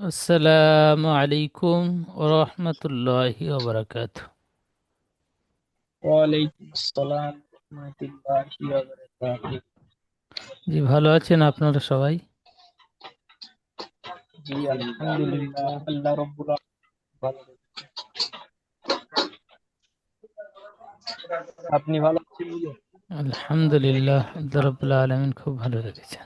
আসসালামু আলাইকুম ওরহমতুল্লাহি ওবরাকাতুহ। ওয়ালাইকুম আসসালাম রহমতুল্লাহি ওয়া বারাকাতুহু। জি, ভালো আছেন আপনারা সবাই? জি আলহামদুলিল্লাহ, আল্লাহ রাব্বুল আলামিন ভালো রেখেছেন। আপনি ভালো আছেন? আলহামদুলিল্লাহ, আল্লাহ রাব্বুল আলামিন খুব ভালো রেখেছেন।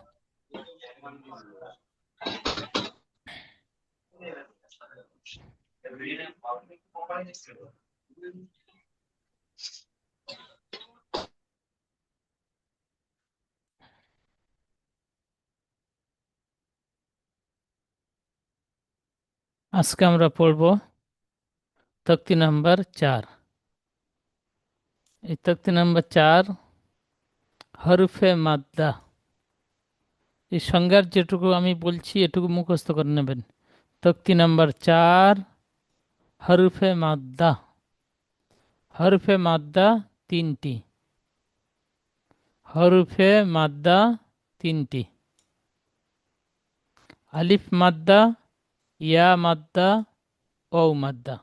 আজকে আমরা পড়ব তক্তি নাম্বার 4। এই তক্তি নাম্বার 4 হরফে মাদ্দা। এই সংজ্ঞার যেটুকু আমি বলছি এটুকু মুখস্থ করে নেবেন। তক্তি নাম্বার 4 হরফে মাদ্দা। হরফে মাদ্দা তিনটি। হরফে মাদ্দা তিনটি: আলিফ মাদ্দা, ইয়া মাদ্দা, ও মাদ্দা।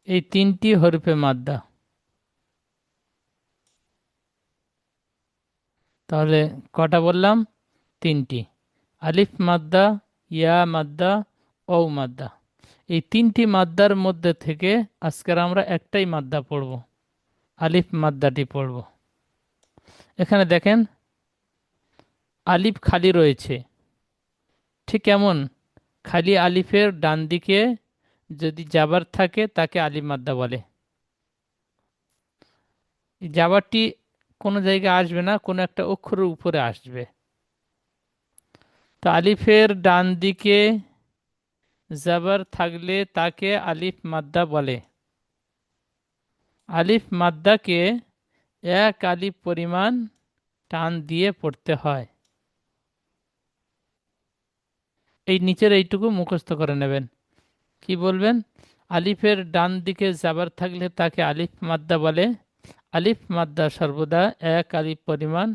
এই তিনটি হরফে মাদ্দা। তাহলে কটা বললাম? তিনটি: আলিফ মাদ্দা, ইয়া মাদ্দা, ও মাদ্দা। এই তিনটি মাদ্দার মধ্যে থেকে আজকের আমরা একটাই মাদ্দা পড়ব, আলিফ মাদ্দাটি পড়ব। এখানে দেখেন আলিফ খালি রয়েছে। ঠিক এমন খালি আলিফের ডান দিকে যদি জাবার থাকে তাকে আলিফ মাদ্দা বলে। এই জাবারটি কোনো জায়গায় আসবে না, কোনো একটা অক্ষরের উপরে আসবে। তো আলিফের ডান দিকে জাবার থাকলে তাকে আলিফ মাদ্দা বলে। আলিফ মাদ্দাকে এক আলিফ পরিমাণ টান দিয়ে পড়তে হয়। এই নিচের এইটুকু মুখস্থ করে নেবেন। কি বলবেন? আলিফের ডান দিকে জাবার থাকলে তাকে আলিফ মাদ্দা বলে। আলিফ মাদ্দা সর্বদা এক আলিফ পরিমাণ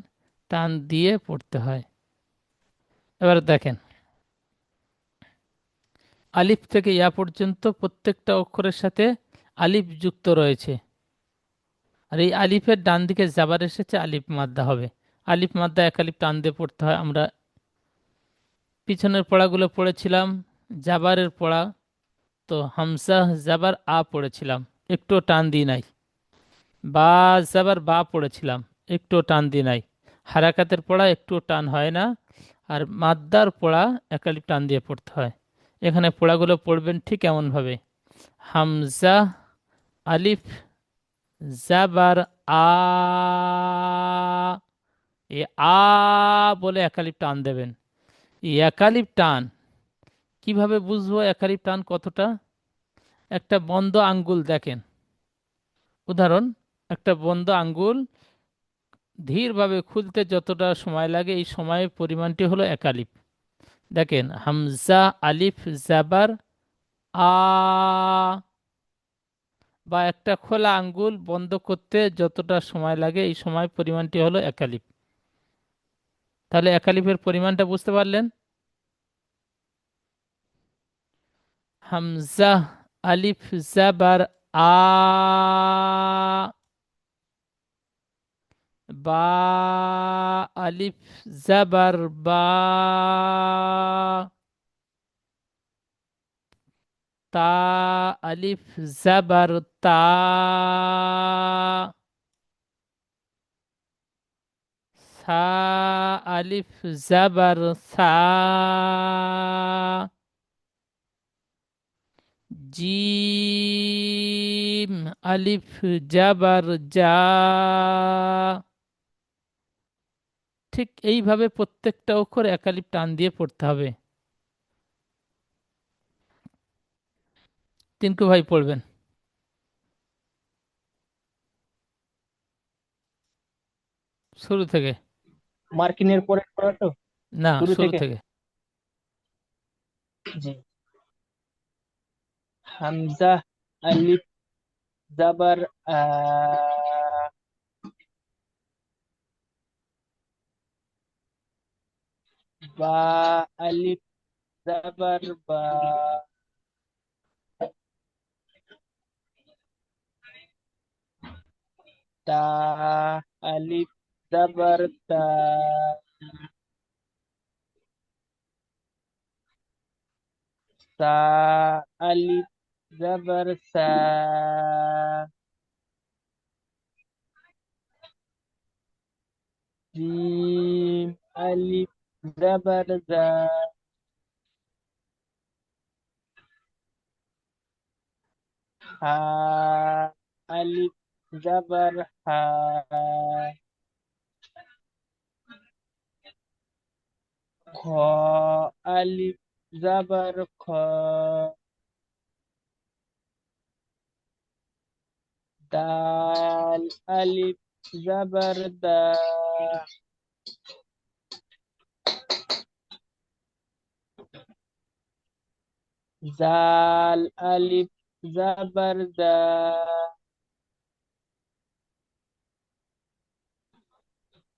টান দিয়ে পড়তে হয়। এবার দেখেন, আলিফ থেকে ইয়া পর্যন্ত প্রত্যেকটা অক্ষরের সাথে আলিফ যুক্ত রয়েছে। আর এই আলিফের ডান দিকে জাবার এসেছে, আলিফ মাদ্দা হবে। আলিফ মাদ্দা এক আলিফ টান দিয়ে পড়তে হয়। আমরা পিছনের পড়াগুলো পড়েছিলাম, জাবারের পড়া। তো হামজা জাবার আ পড়েছিলাম, একটু টান দিই নাই। বা জাবার বা পড়েছিলাম, একটু টান দিই নাই। হারাকাতের পড়া একটু টান হয় না। আর মাদ্দার পড়া এক আলিফ টান দিয়ে পড়তে হয়। এখানে পড়াগুলো পড়বেন ঠিক এমনভাবে: হামজা, আলিফ, জাবার আ। এ আ বলে একালিপ টান দেবেন। এই একালিপ টান কিভাবে বুঝবো? একালিপ টান কতটা? একটা বন্ধ আঙ্গুল দেখেন, উদাহরণ, একটা বন্ধ আঙ্গুল ধীরভাবে খুলতে যতটা সময় লাগে এই সময়ের পরিমাণটি হলো একালিপ। দেখেন, হামজা, আলিফ, জাবার আ। বা একটা খোলা আঙ্গুল বন্ধ করতে যতটা সময় লাগে এই সময় পরিমাণটি হলো একালিপ। তাহলে একালিফের পরিমাণটা বুঝতে পারলেন? হামজা, আলিফ, জাবার আ। বা, আলিফ, জাবার বা। তা, আলিফ, জাবার তা। সা, আলিফ, জাবার সা। জিম, আলিফ, জাবার জা। ঠিক এইভাবে প্রত্যেকটা অক্ষর একালিপ টান দিয়ে পড়তে হবে। টিঙ্কু ভাই পড়বেন শুরু থেকে। মার্কিনের পরে পড়া তো না, শুরু শুরু থেকে। থেকে। জি। হামজা, আলিফ, জাবার আ, বা, আলিফ, زبر با. تا ألف زبر تا. سا ألف زبر سا. جيم ألف زبر زا. ها ألف زبر ها. خا ألف زبر خا. دال ألف زبر دا. زال ألف زبر دا.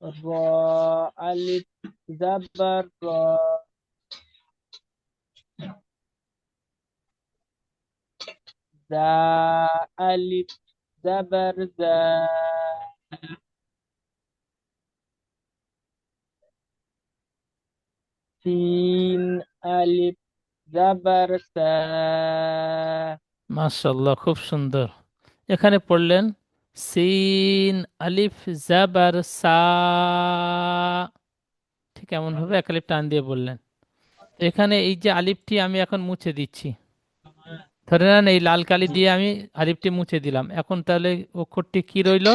را ألف زبر را. ذا ألف زبر ذا. سين ألف زبر سا. মাশাআল্লাহ, খুব সুন্দর। এখানে পড়লেন সিন আলিফ জাবার সা, ঠিক এমন ভাবে এক আলিফ টান দিয়ে বললেন। তো এখানে এই যে আলিফটি আমি এখন মুছে দিচ্ছি, ধরে নেন এই লাল কালি দিয়ে আমি আলিফটি মুছে দিলাম, এখন তাহলে অক্ষরটি কি রইলো?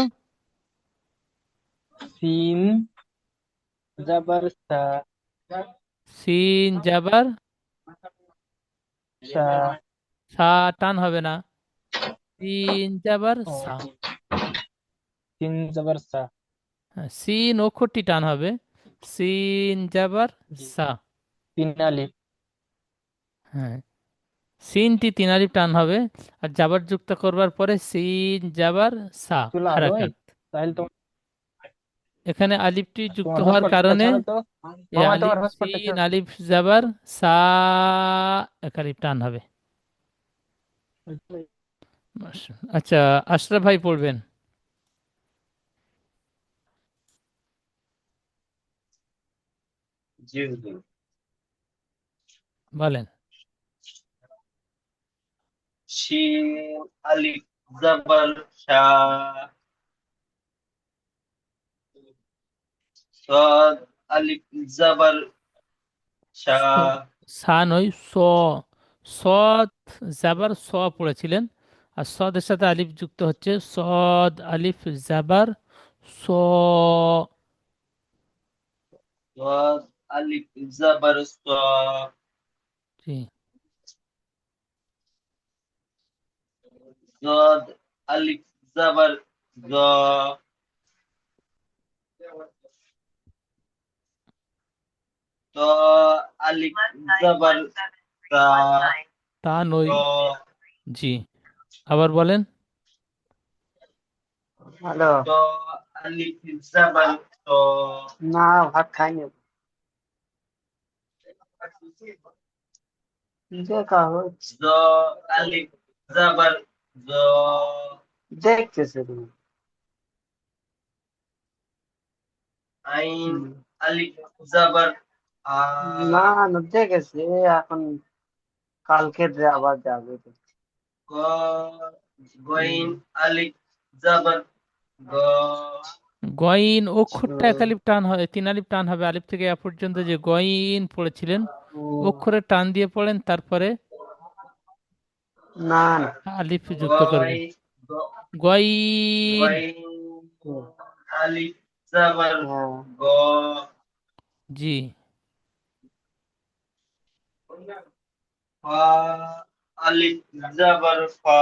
سين زبر سا. সিন জাবার سا. সা, টান হবে না, সিন জাবার সা। سين زبر سا. হ্যাঁ, সিন অক্ষরটি টান হবে, সিন জাবার جي. সা। سين ألف. হ্যাঁ, সিনটি তিন আলিফ টান হবে, আর জাবার যুক্ত করবার পরে সিন জাবার সা চুলা আলোয় হারাকাত। তাহলে তো এখানে আলিফটি যুক্ত তোমার হওয়ার হটস্পটটা কারণে ছাড়ো তো। এই মামা আলিফ তোমার হটস্পটটা সিন ছাড়ো। আলিফ জাবার সা, এক আলিফ টান হবে। আচ্ছা, আশরাফ ভাই পড়বেন, জি হুজুর। বলেন। শিন আলিফ জাবার শা। সাদ আলিফ জাবার শা। সা নয়, স, সদ জাবার স পড়েছিলেন, আর সদের সাথে আলিফ যুক্ত হচ্ছে, সদ আলিফ জাবার স। সাদ আলিফ জাবার সা। জি। সাদ আলিফ জাবার জা। তা আলিফ জাবার তা। তা নয়, র। জি, আবার বলেন। হ্যালো। তা আলিফ জাবার ত। না, ভাত খাইনি। দেখা হচ্ছে। জ আলিফ জাবার জ। দেখতেছে তুমি। আইন হুম। আলিফ জাবার আ। না না, দেখেছে এখন, কালকে আবার যাবে তো। গ গইন আলিফ জাবার গ। গইন অক্ষরটা এক আলিফ টান হয়, তিন আলিফ টান হবে, আলিফ থেকে এ পর্যন্ত যে গইন পড়েছিলেন অক্ষরে টান দিয়ে পড়েন, তারপরে না না। আলিফ যুক্ত গই করবেন। গ- গইন, গইন আলিফ জাবার হ্যাঁ। গ। জি। ফা আলিফ জাবার ফা।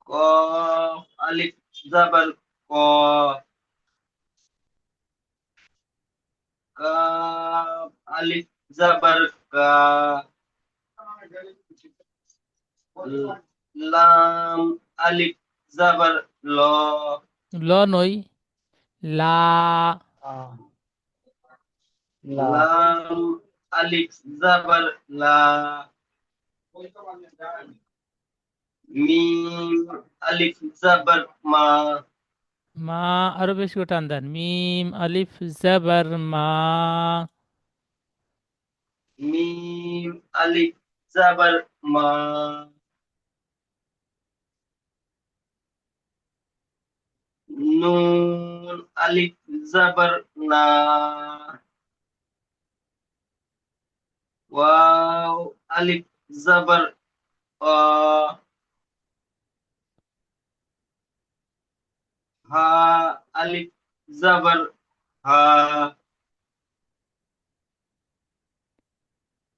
কফ আলিফ জাবার ক। কাফ আলিফ জাবার কা। লাম আলিফ জাবার ল। ল নই, লা, লা। লাম আলিফ জাবার লা। মিম আলিফ জাবার মা। মা, আরো বেশি করে টান দেন, মিম আলিফ জাবার মা। মিম আলিফ জাবার মা। নুন আলিফ জাবার না। ওয়াও আলিফ জাবার আ। হা আলিফ জাবার হা।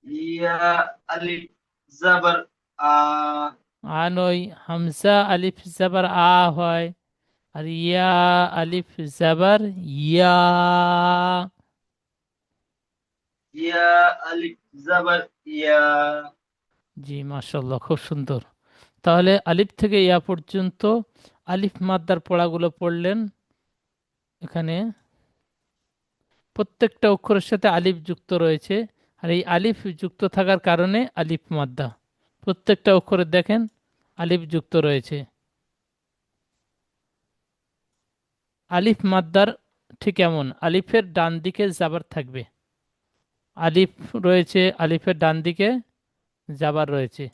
ইয়া আলিফ জাবার আ। নই, হামজা আলিফ জাবার আ হয়, আর ইয়া আলিফ জাবার ইয়া। ইয়া আলিফ জাবার ইয়া। জি, মাশাল্লাহ, খুব সুন্দর। তাহলে আলিফ থেকে ইয়া পর্যন্ত আলিফ মাদ্দার পড়াগুলো পড়লেন। এখানে প্রত্যেকটা অক্ষরের সাথে আলিফ যুক্ত রয়েছে, আর এই আলিফ যুক্ত থাকার কারণে আলিফ মাদ্দা। প্রত্যেকটা অক্ষরে দেখেন আলিফ যুক্ত রয়েছে। আলিফ মাদ্দার ঠিক এমন, আলিফের ডান দিকে জাবার থাকবে। আলিফ রয়েছে, আলিফের ডান দিকে জাবার রয়েছে।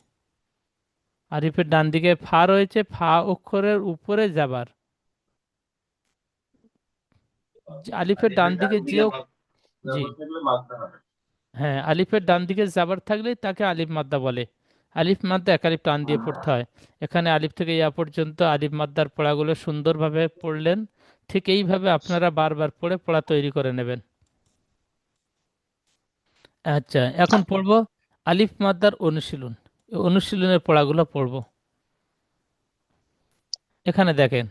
আলিফের ডান দিকে ফা রয়েছে, ফা অক্ষরের উপরে জাবার। আলিফের ডান দিকে যে জি, হ্যাঁ, আলিফের ডান দিকে জাবার থাকলে তাকে আলিফ মাদ্দা বলে। আলিফ মাদ্দা এক আলিফ টান দিয়ে পড়তে হয়। এখানে আলিফ থেকে ইয়া পর্যন্ত আলিফ মাদ্দার পড়াগুলো সুন্দরভাবে পড়লেন। ঠিক এইভাবে আপনারা বারবার পড়ে পড়া তৈরি করে নেবেন। আচ্ছা, এখন পড়ব আলিফ মাদ্দার অনুশীলন। এই অনুশীলনের পড়াগুলো পড়ব। এখানে দেখেন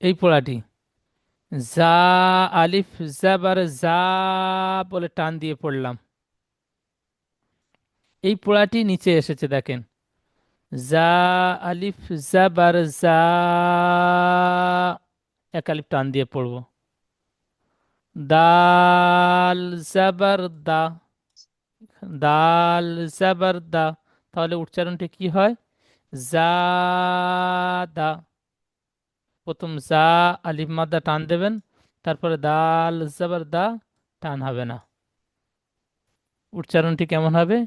এই পড়াটি, যা আলিফ জাবার যা বলে টান দিয়ে পড়লাম। এই পড়াটি নিচে এসেছে দেখেন, যা আলিফ জাবার যা, এক আলিফ টান দিয়ে পড়বো। দাল জাবার দা, দাল জাবার দা, তাহলে উচ্চারণটি কি হয়? জাদা। প্রথম যা আলিফ মাদ্দা টান দেবেন, তারপরে দাল জাবার দা, টান হবে না। উচ্চারণটি কেমন হবে?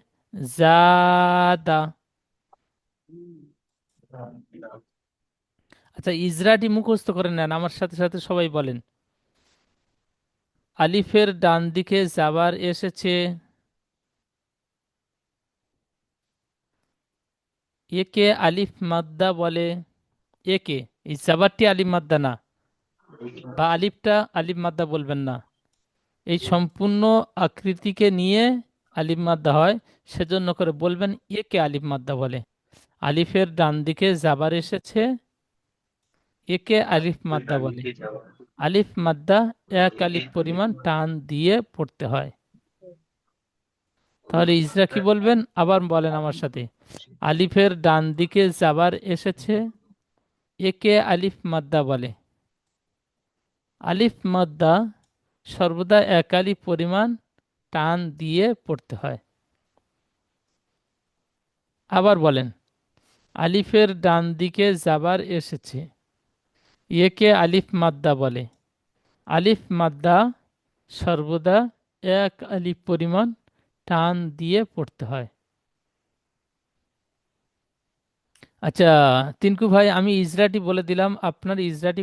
জাদা। আচ্ছা, ইজরাটি মুখস্থ করে নেন, আমার সাথে সাথে সবাই বলেন। আলিফের ডান দিকে জাবার এসেছে, একে আলিফ মাদ্দা বলে। একে, এই জাবারটি আলিফ মাদ্দা না, বা আলিফটা আলিফ মাদ্দা বলবেন না। এই সম্পূর্ণ আকৃতিকে নিয়ে আলিফ মাদ্দা হয়, সেজন্য করে বলবেন একে আলিফ মাদ্দা বলে। আলিফের ডান দিকে জাবার এসেছে, একে আলিফ মাদ্দা বলে। আলিফ মাদ্দা এক আলিফ পরিমাণ টান দিয়ে পড়তে হয়। তাহলে ইজরা কি বলবেন? আবার বলেন আমার সাথে, আলিফের ডান দিকে জাবার এসেছে, একে আলিফ মাদ্দা বলে। আলিফ মাদ্দা সর্বদা এক আলিফ পরিমাণ টান দিয়ে পড়তে হয়। আবার বলেন, আলিফের ডান দিকে জাবার এসেছে, একে আলিফ মাদ্দা বলে। আলিফ মাদ্দা সর্বদা এক আলিফ পরিমাণ টান দিয়ে পড়তে হয়। আচ্ছা, তিনকু ভাই, আমি ইজরাটি বলে দিলাম, আপনার ইজরাটি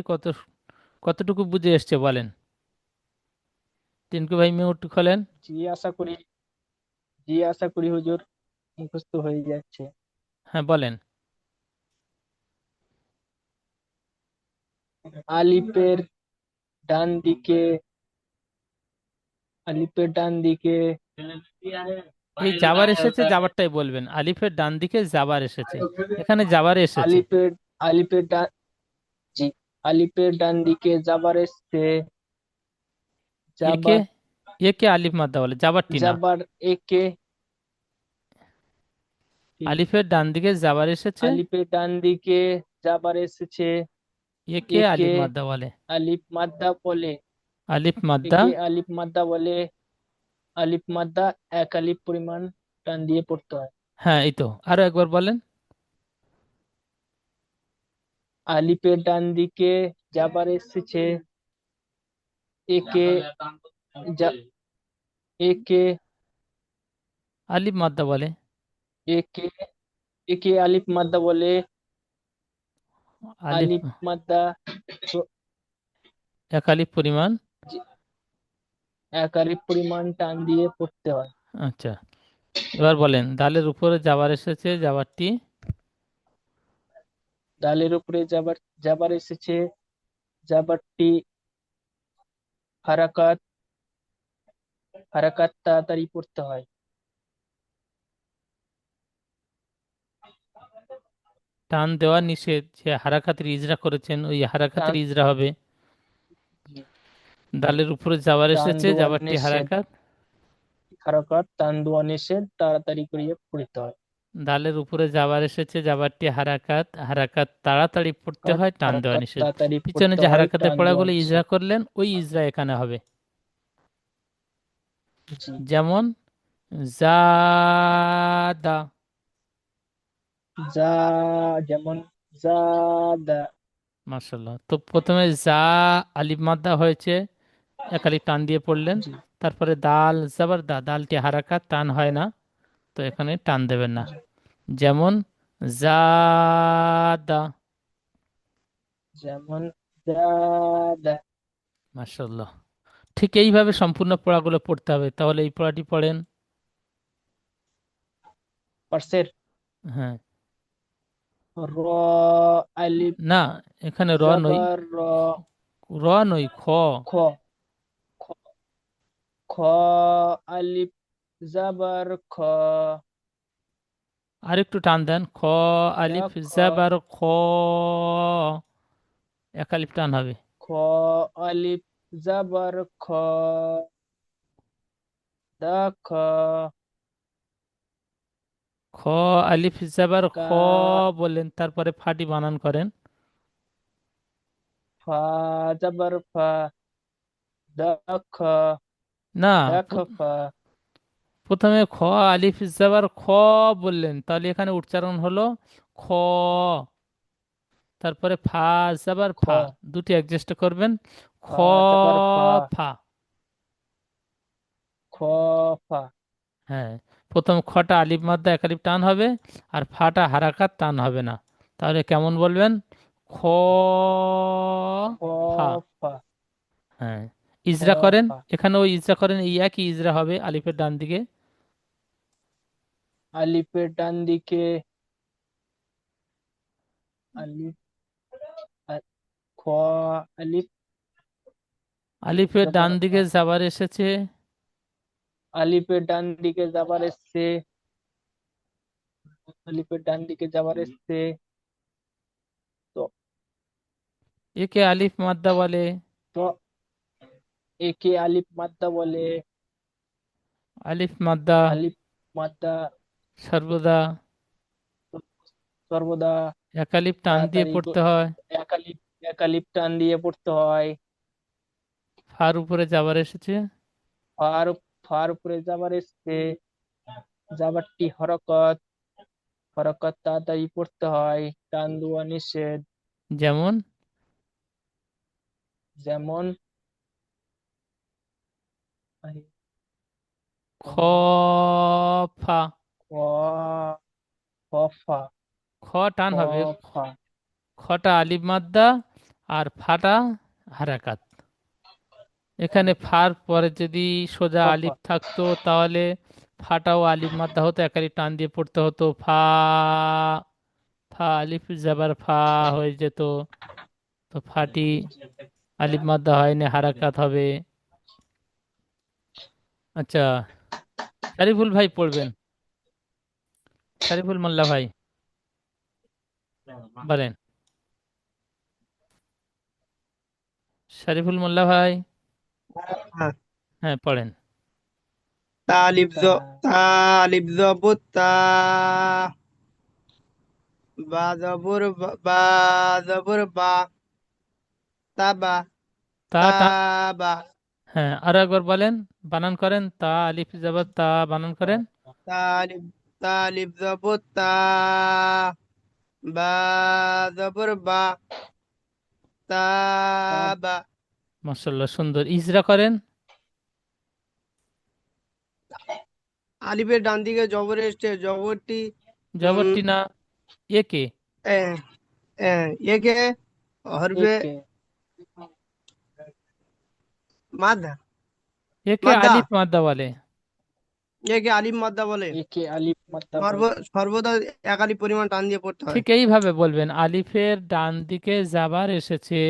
কতটুকু বুঝে এসছে বলেন। টিনকু ভাই মিউট খোলেন। জি আশা করি, জি আশা করি হুজুর মুখস্থ হয়ে যাচ্ছে। হ্যাঁ, বলেন। আলিফের ডান দিকে, আলিফের ডান দিকে এই জাবার এসেছে, জাবারটাই বলবেন। আলিফের ডান দিকে জাবার এসেছে, এখানে জাবার এসেছে। আলিফের আলিফের ডান জি আলিফের ডান দিকে জাবার এসছে, একে জাবার একে আলিফ মাদ্দা বলে, জাবারটি না। জাবার একে আলিফের ডান দিকে জাবার এসেছে, আলিফের ডান দিকে জাবার এসেছে, একে একে আলিফ মাদ্দা বলে। আলিফ মাদ্দা বলে। আলিফ মাদ্দা, একে আলিফ মাদ্দা বলে। আলিফ মাদ্দা এক আলিফ পরিমাণ টান দিয়ে পড়তে হয়। হ্যাঁ এই তো, আরো একবার বলেন। আলিফের ডান দিকে জাবার এসেছে। একে যা- একে আলিফ মাদ্দা বলে। একে একে আলিফ মাদ্দা বলে। আলিফ আলিফ মাদ্দা স- এক আলিফ পরিমাণ। এক আলিফ পরিমাণ টান দিয়ে পড়তে হয়। আচ্ছা, এবার বলেন দালের উপরে জাবার এসেছে, জাবারটি ডালের উপরে জাবার এসেছে। জাবারটি হারাকাত হারাকাত তাড়াতাড়ি পড়তে হয়। টান দেওয়া নিষেধ, যে হারাকাতের ইজরা করেছেন ওই হারাকাতের টান ইজরা হবে। দালের উপরে জাবার টান এসেছে, দেওয়া জাবারটি নিষেধ। হারাকাত। হারাকাত টান দেওয়া নিষেধ, তাড়াতাড়ি করিয়ে পড়তে হয়। দালের উপরে জাবার এসেছে, জাবারটি হারাকাত, হারাকাত তাড়াতাড়ি পড়তে হয়, টান দেওয়া হারাকাত নিষেধ। তাড়াতাড়ি পিছনে পড়তে যে হয়, হারাকাতের টান দেওয়া পড়াগুলো ইজরা নিষেধ। করলেন ওই ইজরা এখানে হবে। জি। যেমন জাদা, যা যেমন জাদা। মাশাআল্লাহ। তো প্রথমে যা আলিফ মাদ্দা হয়েছে, এক আলিফ টান দিয়ে পড়লেন। জি তারপরে দাল জাবার দা, দালটি হারাকাত, টান হয় না, তো এখানে টান দেবেন না। জি। যেমন জাদা। যেমন জাদা। মাশাআল্লাহ। ঠিক এইভাবে সম্পূর্ণ পড়াগুলো পড়তে হবে। তাহলে এই পড়াটি পড়েন। পার্সের হ্যাঁ, র আলিফ না এখানে র নই, জাবার র। র নই, খ। খ খ খ আলিফ জাবার খ। আরেকটু টান দেন, খ আলিফ দেখ জাবার খ, এক আলিফ টান হবে। খ আলিফ জাবার খ। দেখ খ আলিফ জাবার খ কা বললেন, তারপরে ফাটি বানান করেন। ফা জাবার ফা। দেখ না, দেখ প- ফা। প্রথমে খ আলিফ জাবার খ বললেন, তাহলে এখানে উচ্চারণ হলো খ। তারপরে ফা জাবার খ ফা, দুটি অ্যাডজাস্ট করবেন, খ ফা জাবার ফা। ফা। খ ফা। হ্যাঁ, প্রথম খটা আলিফ মাদ্দা এক আলিফ টান হবে, আর ফাটা হারাকাত টান হবে না। তাহলে কেমন বলবেন? খ খ ফা। ফা। হ্যাঁ, খ ইজরা করেন, ফা। এখানেও ইজরা করেন, এই একই ইজরা হবে আলিফের ডান দিকে। আলিফের ডান দিকে আলিফ আ- খ আলিফ আলিফের ডান জাবার দিকে জাবার এসেছে, আলিফের ডান দিকে যাবার এসছে। আলিফের ডান দিকে যাবার এসছে। তো একে আলিফ মাদ্দা বলে। তো একে আলিফ মাদ্দা বলে। আলিফ মাদ্দা আলিফ মাদ্দা সর্বদা সর্বদা এক আলিফ টান দিয়ে তাড়াতাড়ি পড়তে হয়। এক আলিফ টান দিয়ে পড়তে হয়। ফার উপরে যাবার এসেছে, ফার ফার উপরে যাবার এসছে। যাবারটি হরকত হরকত তাড়াতাড়ি পড়তে হয়, টান দেওয়া নিষেধ। যেমন যেমন খ ফা। খ খফা খ টান হবে, খফা খটা আলিফ মাদ্দা আর ফাটা হারাকাত। এখানে ফার পরে যদি সোজা খফা আলিফ থাকতো তাহলে ফাটাও আলিফ মাদ্দা হতো, এক আলিফ টান দিয়ে পড়তে হতো, ফা। ফা আলিফ জাবার ফা হয়ে যেত, তো ফাটি আলিফ মাদ্দা হয়নি, হারাকাত হবে। আচ্ছা, শরীফুল ভাই পড়বেন, শরীফুল মোল্লা ভাই বলেন। শরীফুল মোল্লা ভাই, হ্যাঁ, হ্যাঁ পড়েন। তা আলিফ জবর তা, বা জবর বা, তাবা তা টান, তাবা হ্যাঁ আরো একবার বলেন, বানান করেন, তা আলিফ জবর তা বানান করেন। তালিব তালিব জবর তা বা জবর বা তাবা মাশাআল্লাহ, সুন্দর। ইজরা করেন। আলিফের ডান দিকে জবর এসছে জবরটি জবরটি না, একে, আহ, একে হরফে একে মাদা একে মাদ্দা আলিফ মাদ্দা বলে। একে আলিফ মাদ্দা বলে একে আলিফ মাদ্দা বলে। সর্বদা এক আলিফ পরিমাণ টান দিয়ে পড়তে হয়। ঠিক এইভাবে বলবেন, আলিফের ডান দিকে যাবার এসেছে,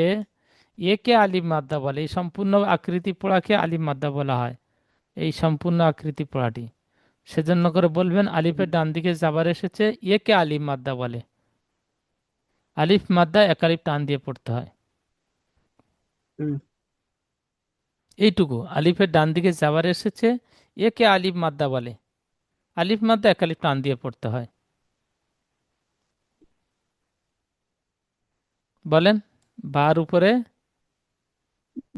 একে আলিফ মাদ্দা বলে। এই সম্পূর্ণ আকৃতি পড়াকে আলিফ মাদ্দা বলা হয়, এই সম্পূর্ণ আকৃতি পড়াটি। সেজন্য করে বলবেন আলিফের ডান দিকে যাবার এসেছে, একে আলিফ মাদ্দা বলে। আলিফ মাদ্দা এক আলিফ টান দিয়ে পড়তে হয়, হুম। এইটুকু। আলিফের ডান দিকে যাবার এসেছে, একে আলিফ মাদ্দা বলে। আলিফ মাদ্দা এক আলিফ টান দিয়ে পড়তে হয়। বলেন, বার উপরে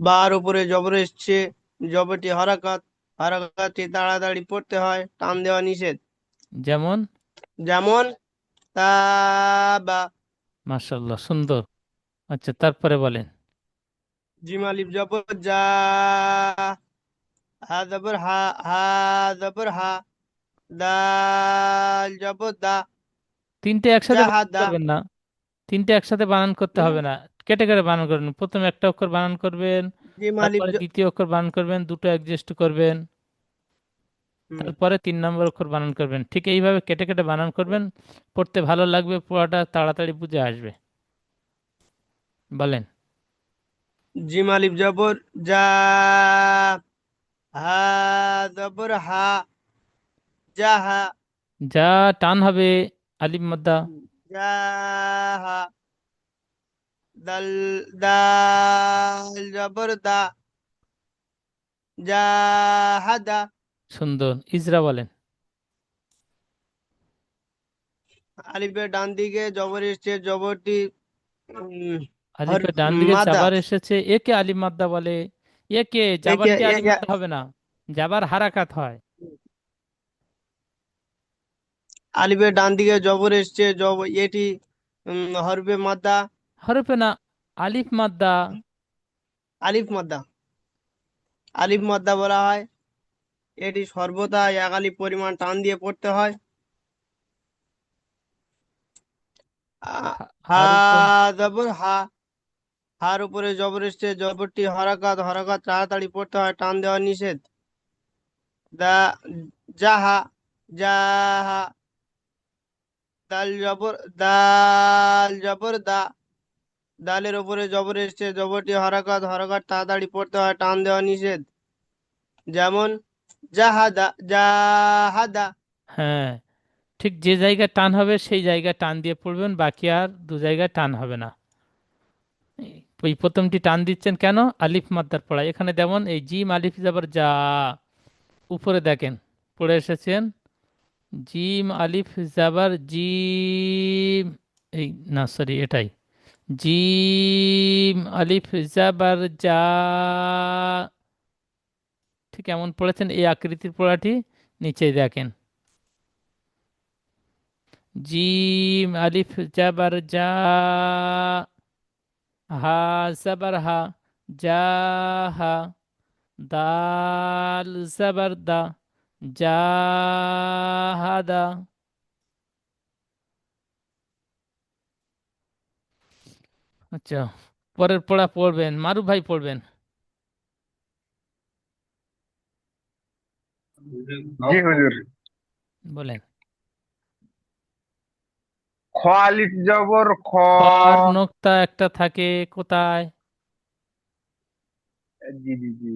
বার উপরে জবর এসছে জবরটি হরকাতটি তাড়াতাড়ি পড়তে হয়, টান দেওয়া নিষেধ। যেমন, যেমন তাবা মাশাআল্লাহ, সুন্দর। আচ্ছা, তারপরে বলেন। জিম আলিফ জবর যা হা জবর হা হা জবর হা দাল জবর দা তিনটে একসাথে বানান জাহাদা করবেন না, তিনটে একসাথে বানান করতে হুম হবে না, কেটে কেটে বানান করবেন। প্রথমে একটা অক্ষর বানান করবেন, জিম আলিফ তারপরে দ্বিতীয় অক্ষর বানান করবেন, দুটো অ্যাডজাস্ট করবেন, হুম তারপরে 3 নম্বর অক্ষর বানান করবেন। ঠিক এইভাবে কেটে কেটে বানান করবেন, পড়তে ভালো লাগবে, পড়াটা তাড়াতাড়ি বুঝে আসবে। বলেন। জিম আলিফ জবর যা হা জবর হা জাহা যা টান হবে, আলিফ মাদ্দা। জাহা দাল দাল জবর দা জাহাদা সুন্দর। ইজরা বলেন। আলিফের ডান দিকে জবর এসছে জবরটি উম, আলিফের ডান দিকে মাদা জাবার এসেছে, একে আলিফ মাদ্দা বলে। একে একে জাবারটি আলিফ একে মাদ্দা হবে না, জাবার হারাকাত হয়। আলিফের ডান দিকে জবর এসছে এটি হরফে মাদ্দা হরফে না, আলিফ মাদ্দা। আলিফ মাদ্দা আলিফ মাদ্দা বলা হয়। এটি সর্বদা এক আলিফ পরিমাণ টান দিয়ে পড়তে হয়। হা হার উপর, জবর হা হার উপরে জবর এসছে জবরটি হরকাত তাড়াতাড়ি পড়তে হয়, টান দেওয়া নিষেধ। দা জাহা জাহা দাল জবর দা দালের উপরে জবর এসছে জবরটি হরকাত তাড়াতাড়ি পড়তে হয়, টান দেওয়া নিষেধ। যেমন জাহাদা জাহাদা হ্যাঁ, ঠিক যে জায়গায় টান হবে সেই জায়গায় টান দিয়ে পড়বেন, বাকি আর দু জায়গায় টান হবে না। ওই প্রথমটি টান দিচ্ছেন কেন? আলিফ মাদ্দার পড়া। এখানে যেমন এই জিম আলিফ যাবার যা, উপরে দেখেন পড়ে এসেছেন, জিম আলিফ যাবার জিম, এই না সরি এটাই, জিম আলিফ যাবার যা, ঠিক এমন পড়েছেন। এই আকৃতির পড়াটি নিচে দেখেন, জিম আলিফ যাবার যা, হা যাবার হা, যা হা, দাল যাবার দা, জাহাদা। আচ্ছা, পরের পড়া পড়বেন, মারুফ ভাই পড়বেন। জি হুজুর। বলেন। খ আলিফ জবর খ। খর নোক্তা একটা থাকে কোথায়? জি জি জি,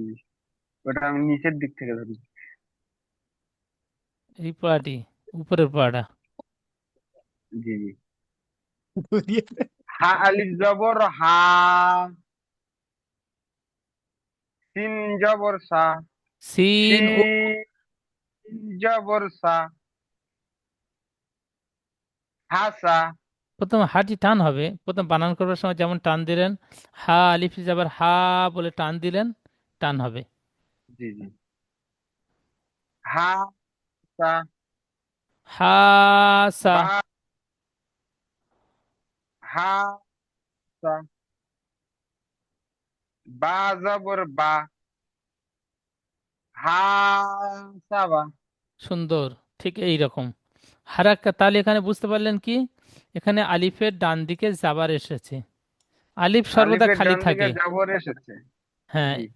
ওটা আমি নিচের দিক থেকে ধরি। এই পড়াটি, উপরের পড়াটা। জি জি। হা আলিফ জবর হা। সিন জবর সা। সিন ও, সিন জবর সা। হাসা। প্রথম হাটি টান হবে, প্রথম বানান করবার সময় যেমন টান দিলেন, হা আলিফ যাবার হা বলে টান দিলেন, টান হবে। জি জি। হা সা হা সা। বা হা সা বা জবর বা হা সা বা। সুন্দর, ঠিক এই রকম হারাক্কা। তাহলে এখানে বুঝতে পারলেন কি, এখানে আলিফের ডান দিকে জাবার এসেছে। আলিফ সর্বদা আলিফের খালি ডান দিকে থাকে। জবর এসেছে। হ্যাঁ, জি।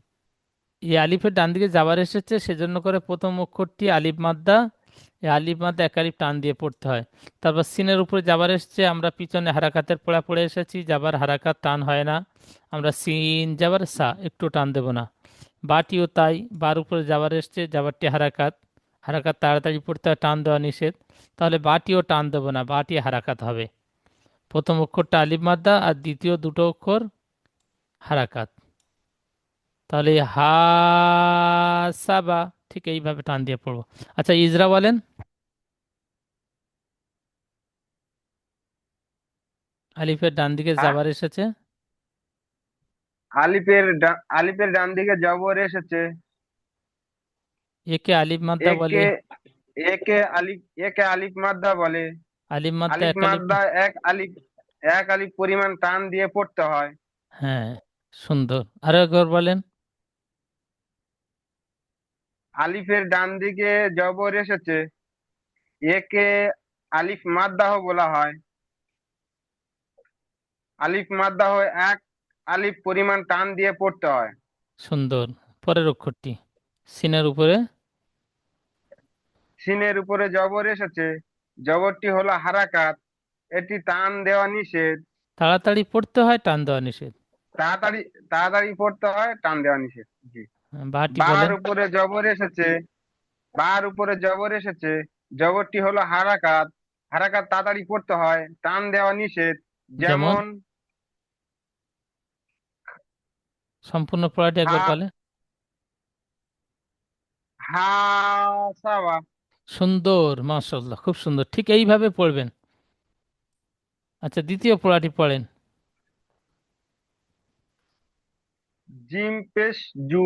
এই আলিফের ডান দিকে যাবার এসেছে, সেজন্য করে প্রথম অক্ষরটি আলিফ মাদ্দা, এই আলিফ মাদ্দা এক আলিফ টান দিয়ে পড়তে হয়। তারপর সিনের উপরে যাবার এসেছে, আমরা পিছনে হারাকাতের পড়া পড়ে এসেছি, যাবার হারাকাত টান হয় না, আমরা সিন যাবার সা একটু টান দেব না। বাটিও তাই, বার উপরে যাবার এসছে, যাবারটি হারাকাত, হারাকাত তাড়াতাড়ি পড়তে হয়, টান দেওয়া নিষেধ, তাহলে বাটিও টান দেবো না, বাটি হারাকাত হবে। প্রথম অক্ষরটা আলিফ মাদ্দা আর দ্বিতীয় দুটো অক্ষর হারাকাত। তাহলে হাসাবা ঠিক এইভাবে টান দিয়ে পড়বো। আচ্ছা, ইজরা বলেন। আলিফের ডান দিকে হ্যাঁ, জাবার এসেছে, আলিফের ডান দিকে জবর এসেছে। একে আলিফ মাদ্দা বলে। একে একে আলিফ মাদ্দা বলে। আলিফ মাদ্দা আলিফ এক আলিফ মাদ্দা এক আলিফ পরিমাণ টান দিয়ে পড়তে হয়। হ্যাঁ, সুন্দর, আরো একবার বলেন। আলিফের ডান দিকে জবর এসেছে, একে আলিফ মাদ্দাহ বলা হয়। আলিফ মাদ্দাহ এক আলিফ পরিমাণ টান দিয়ে পড়তে হয়। সুন্দর, পরের অক্ষরটি সিনের উপরে। সিনের উপরে জবর এসেছে, জবরটি হলো হারাকাত, এটি টান দেওয়া নিষেধ। তাড়াতাড়ি পড়তে হয়, টান দেওয়া নিষেধ। তাড়াতাড়ি তাড়াতাড়ি পড়তে হয়, টান দেওয়া নিষেধ। জি। বাটি বার বলেন। উপরে জবর এসেছে, বার উপরে জবর এসেছে, জবরটি হলো হারাকাত, হারাকাত তাড়াতাড়ি পড়তে হয়, টান দেওয়া নিষেধ। যেমন, যেমন সম্পূর্ণ পড়াটি হা একবার বলেন। হাসাওয়া। সুন্দর, মাশাআল্লাহ, খুব সুন্দর, ঠিক এইভাবে পড়বেন। আচ্ছা, দ্বিতীয় পড়াটি পড়েন। জিম পেশ জু।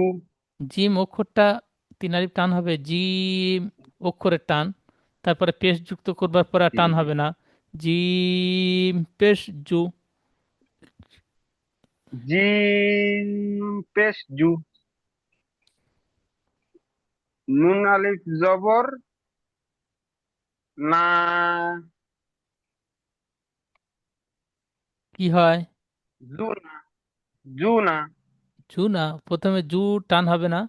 জিম অক্ষরটা তিন আলিফ টান হবে, জিম অক্ষরের টান, তারপরে পেশ যুক্ত করবার পর আর টান হবে না, জিম পেশ জু। জিম পেশ জু। নুন আলিফ জবর না। কি হয়? জু না। জু না। জু না, প্রথমে জু টান হবে না,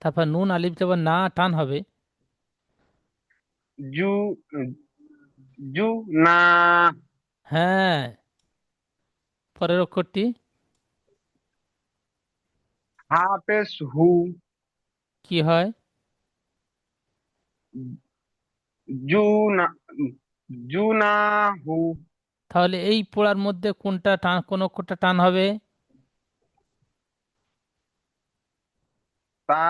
তারপর নুন আলিফ যাবার না টান হবে। জু জু না। হ্যাঁ, পরের অক্ষরটি হা পেশ হু। কি হয়? জু না। জু না হু। তাহলে এই পড়ার মধ্যে কোনটা টান, কোন অক্ষরটা টান হবে? তা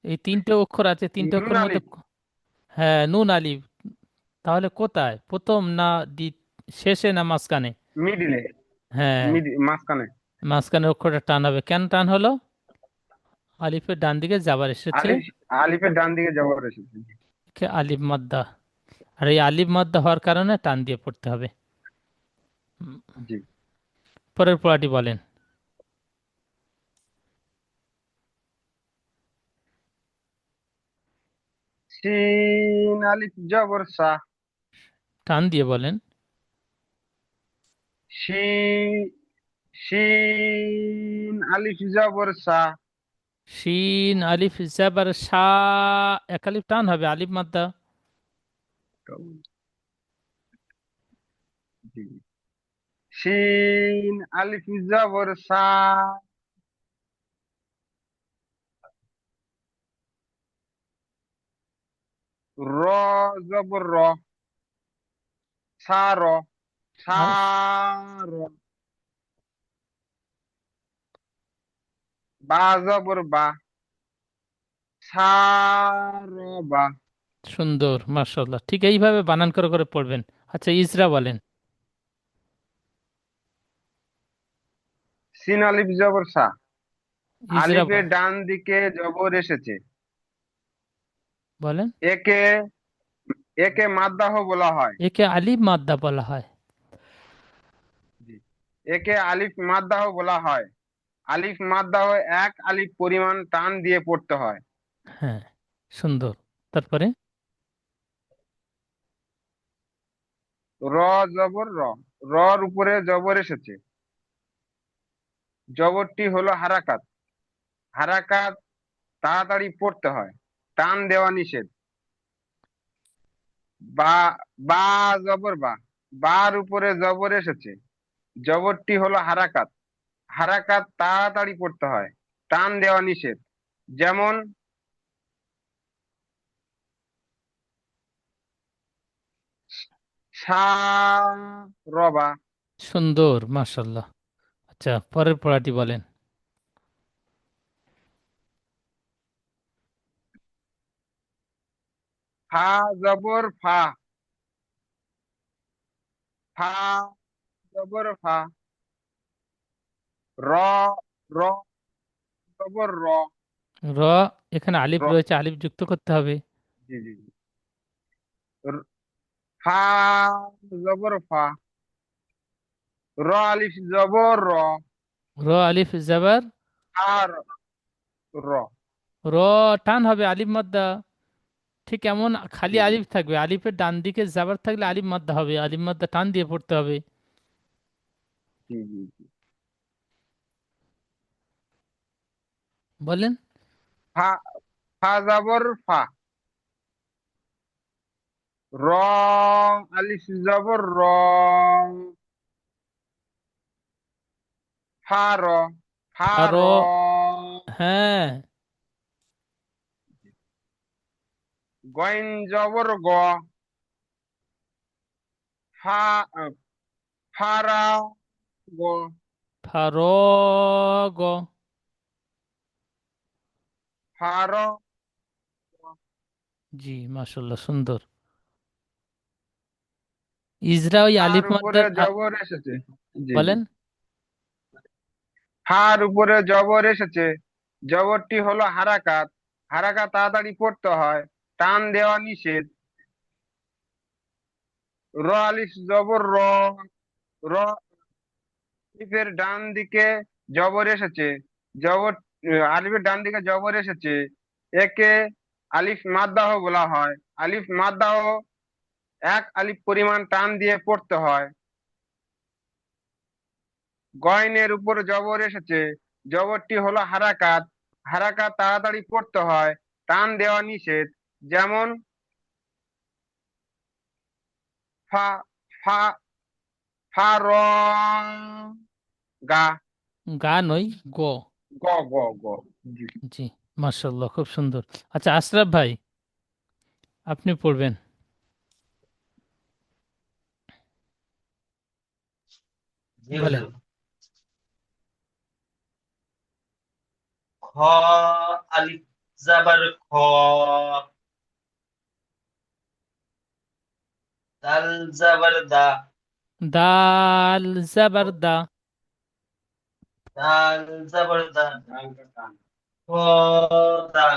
এই তিনটে অক্ষর আছে, তিনটে নুন অক্ষরের মধ্যে আলিফ হ্যাঁ, নুন আলিফ। তাহলে কোথায়, প্রথম না শেষে না মাঝখানে? মিডিলে। হ্যাঁ, মাঝখানে। মাঝখানের অক্ষরটা টান হবে। কেন টান হলো? আলিফের ডান দিকে যাবার এসেছে, আলিফ আলিফের ডান দিকে জবর এসেছে। আলিফ মাদ্দা, আর এই আলিফ মাদ্দা হওয়ার কারণে টান দিয়ে পড়তে হবে। উম, জি। পরের পড়াটি বলেন। সিন আলিফ জবর সা। টান দিয়ে বলেন। শি শিন আলিফ জবর সা। শিন আলিফ জাবার সা, এক আলিফ টান হবে, আলিফ মাদ্দা। জি। শিন আলিফ জবর সা। র জবর র। সা র। সা আর র। বা জবর বা। সা র বা। সুন্দর, মাশাআল্লাহ, ঠিক এইভাবে বানান করে করে পড়বেন। আচ্ছা, ইজরা বলেন। সিন আলিফ জবর সা। ইজরা আলিফের ডান দিকে জবর এসেছে। বলেন। একে একে মাদ্দাহ বলা হয়। একে আলিফ মাদ্দা বলা হয়। জি। একে আলিফ মাদ্দাহ বলা হয়। আলিফ মাদ্দাহ এক আলিফ পরিমাণ টান দিয়ে পড়তে হয়। হ্যাঁ, সুন্দর। তারপরে র জবর র। রর উপরে জবর এসেছে। জবরটি হলো হারাকাত। হারাকাত তাড়াতাড়ি পড়তে হয়, টান দেওয়া নিষেধ। বা বা জবর বা। বার উপরে জবর এসেছে। জবরটি হলো হারাকাত। হারাকাত তাড়াতাড়ি পড়তে হয়, টান দেওয়া নিষেধ। যেমন সা রবা। সুন্দর, মাশাল্লাহ। আচ্ছা, পরের পড়াটি বলেন। ফা জবর ফা। ফা জবর ফা। র র জবর র। র, এখানে আলিফ র রয়েছে, আলিফ যুক্ত করতে হবে। জি জি জি। ফা জবর ফা। র আলিফ জবর র। র আলিফ জাবার আর র। র, টান হবে, আলিফ মাদ্দা। ঠিক এমন খালি জি জি আলিফ থাকবে, আলিফের ডান দিকে জাবার থাকলে আলিফ মাদ্দা হবে, আলিফ মাদ্দা টান দিয়ে পড়তে হবে। জি জি জি। বলেন। ফা ফা জবর ফা। র আলিফ জবর র। ফা র। ফা ফার, র। হ্যাঁ। গইন জবর গ। ফা ফারা গ। ফার, গ। ফার। জি, মাশাল্লাহ, সুন্দর। ইজরা ওই ফার আলিফ উপরে মাদ্দার জবর এসেছে। জি জি। বলেন। ফার উপরে জবর এসেছে। জবরটি হলো হারাকাত। হারাকাত তাড়াতাড়ি পড়তে হয়, টান দেওয়া নিষেধ। র আলিফ জবর র। র আলিফের ডান দিকে জবর এসেছে। জবর আলিফের ডান দিকে জবর এসেছে। একে আলিফ মাদ্দাহ বলা হয়। আলিফ মাদ্দাহ এক আলিফ পরিমাণ টান দিয়ে পড়তে হয়। গয়নের উপর জবর এসেছে। জবরটি হলো হারাকাত। হারাকাত তাড়াতাড়ি পড়তে হয়, টান দেওয়া নিষেধ। যেমন ফা ফা ফা র গা। গা নই, গ। গ গ গ। জি। জি, মাশাল্লাহ, খুব সুন্দর। আচ্ছা, আশরাফ ভাই, আপনি পড়বেন। জি বলেন। হুজুর। খ আলিফ জাবার খ। দাল জাবার দা। দাল জাবার দা। দাল জাবার দা। খ দা।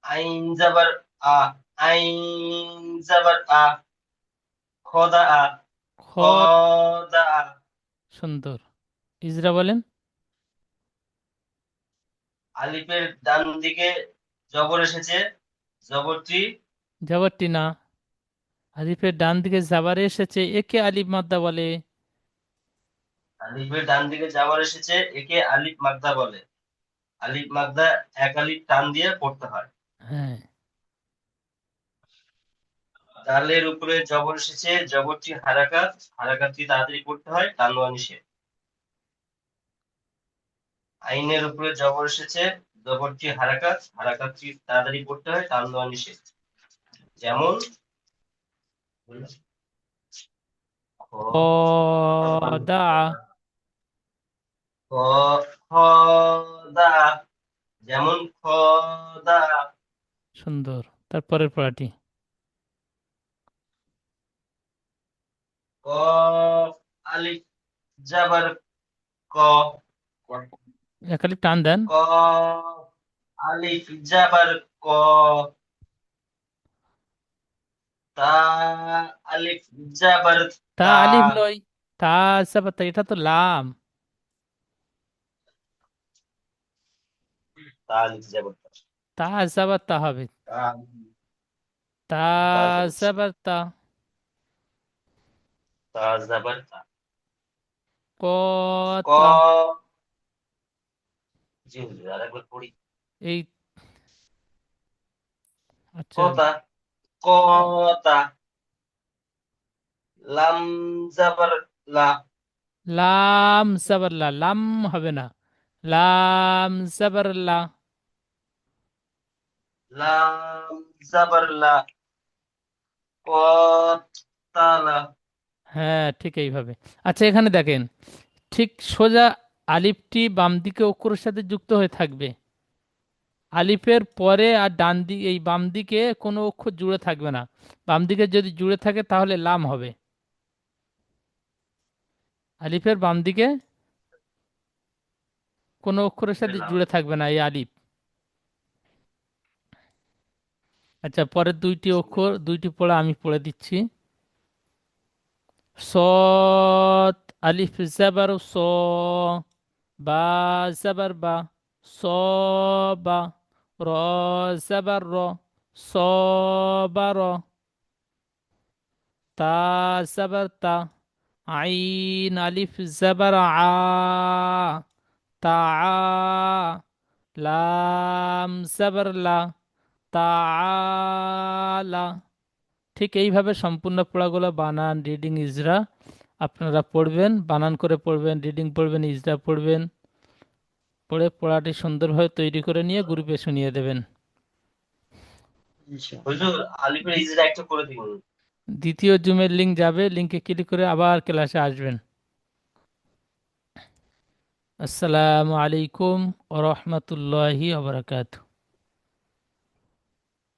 আইন জাবার আ। আইন জাবার আ। খদা আ। খ, খদা আ। সুন্দর। ইজরা বলেন। আলিফের ডান দিকে জবর এসেছে। জবরটি জাবারটি না, আলিফের ডান দিকে জাবার এসেছে, একে আলিফ মাদ্দা বলে। আলিফের ডান দিকে জবর এসেছে, একে আলিফ মাগদা বলে। আলিফ মাগদা এক আলিফ টান দিয়ে পড়তে হয়। হ্যাঁ, দালের উপরে জবর এসেছে। জবরটি হারাকাত। হারাকাতটি তাড়াতাড়ি পড়তে হয়, টান দেওয়া নিষেধ। আইনের উপরে জবর এসেছে। জবরটি হারাকাত। হারাকাতটি তাড়াতাড়ি পড়তে হয়, টান দেওয়া নিষেধ। যেমন খ, দা। খ খদা। যেমন খদা। সুন্দর। তারপরের পড়াটি। কফ আলিফ জাবার ক, এক আলিফ টান দেন। ক আলিফ জাবার ক, তা আলিফ জাবার তা তা, আলিফ নয়, তা জাবার তা, এটা তো লাম। তা আলিফ জাবার তা, তা জাবার তা হবে, তা তা জাবার জাবার তা। তা জাবার তা, ক ক, তা, জি হুজুর আরেকবার পড়ি। এই আচ্ছা, কতা, কতা, লাম জাবার লা, লাম জাবার লা, লাম হবে না, লাম জাবার লা। লাম জাবার লা, কতালা। হ্যাঁ ঠিক এইভাবে। আচ্ছা এখানে দেখেন, ঠিক সোজা আলিফটি বাম দিকে অক্ষরের সাথে যুক্ত হয়ে থাকবে, আলিফের পরে আর ডান দিকে এই বাম দিকে কোনো অক্ষর জুড়ে থাকবে না। বাম দিকে যদি জুড়ে থাকে তাহলে লাম হবে। আলিফের বাম দিকে কোনো অক্ষরের সাথে লাম। জুড়ে থাকবে না এই আলিফ। আচ্ছা পরের দুইটি অক্ষর, দুইটি পড়া আমি পড়ে দিচ্ছি। সদ, আলিফ জাবার স, বা জাবার বা, স বা, র জাবার র, স বা র, তা জাবার তা, আইন আলিফ জাবার আ, তা আ, লাম জাবার লা, তাআলা। ঠিক এইভাবে সম্পূর্ণ পড়াগুলো বানান, রিডিং, ইজরা আপনারা পড়বেন, বানান করে পড়বেন, রিডিং পড়বেন, ইজরা পড়বেন, পড়ে পড়াটি সুন্দরভাবে তৈরি করে নিয়ে গ্রুপে শুনিয়ে দেবেন। হুজুর আলিফের ইজরা একটা করে দিন। দ্বিতীয় জুমের লিঙ্ক যাবে, লিঙ্কে ক্লিক করে আবার ক্লাসে আসবেন। আসসালামু আলাইকুম ওয়া রাহমাতুল্লাহি ওয়া বারাকাতুহু।